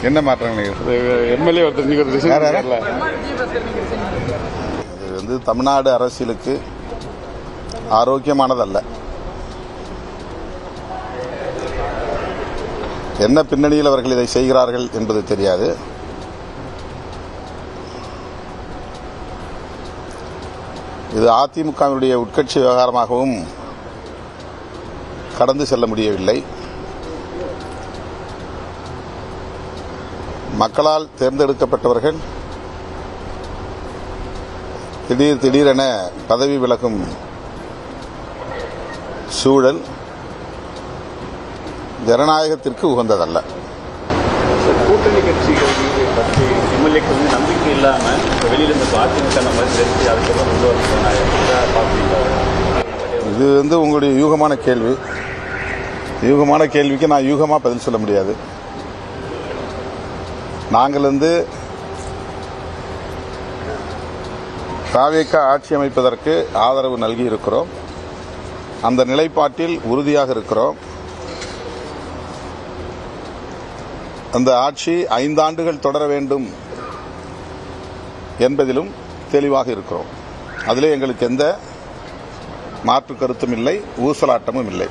என்ன மாற்றங்கள்? எம்எல்ஏ ஒருத்தர் இது தமிழ்நாடு அரசியலுக்கு ஆரோக்கியமானதல்ல. என்ன பின்னணியில் அவர்கள் இதை செய்கிறார்கள் என்பது தெரியாது. இது அதிமுகவினுடைய உட்கட்சி விவகாரமாகவும் கடந்து செல்ல முடியவில்லை. மக்களால் தேர்ந்தெடுக்கப்பட்டவர்கள் திடீரென பதவி விலகும் சூழல் ஜனநாயகத்திற்கு உகந்ததல்ல. கூட்டணி கட்சிகள் எம்எல்ஏக்கு நம்பிக்கை இல்லாமல் வெளியிலிருந்து அதிமுக அதுக்கப்புறம் கொண்டு இது உங்களுடைய யூகமான கேள்வி. யூகமான கேள்விக்கு நான் யூகமாக பதில் சொல்ல முடியாது. நாங்கள் தாவேக ஆட்சி அமைப்பதற்கு ஆதரவு நல்கி இருக்கிறோம். அந்த நிலைப்பாட்டில் உறுதியாக இருக்கிறோம். அந்த ஆட்சி 5 ஆண்டுகள் தொடர வேண்டும் என்பதிலும் தெளிவாக இருக்கிறோம். அதிலே எங்களுக்கு எந்த மாற்று கருத்தும் இல்லை, ஊசலாட்டமும் இல்லை.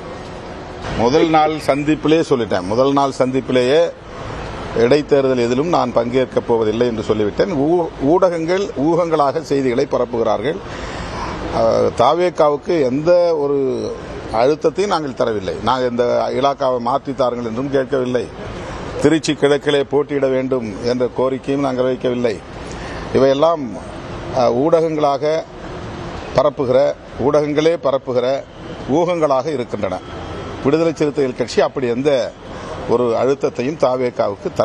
முதல் நாள் சந்திப்பிலே சொல்லிட்டேன். முதல் நாள் சந்திப்பிலேயே இடைத்தேர்தல் எதிலும் நான் பங்கேற்கப் போவதில்லை என்று சொல்லிவிட்டேன். ஊடகங்கள் ஊகங்களாக செய்திகளை பரப்புகிறார்கள். தாவேகாவுக்கு எந்த ஒரு அழுத்தத்தையும் நாங்கள் தரவில்லை. நாங்கள் இந்த இலாக்காவை மாற்றித்தாருங்கள் என்றும் கேட்கவில்லை. திருச்சி கிழக்கிலே போட்டியிட வேண்டும் என்ற கோரிக்கையும் நாங்கள் வைக்கவில்லை. இவையெல்லாம் ஊடகங்களே பரப்புகிற ஊகங்களாக இருக்கின்றன. விடுதலை சிறுத்தைகள் கட்சி அப்படி எந்த ஒரு அழுத்தத்தையும் தாவேகாவுக்கு தர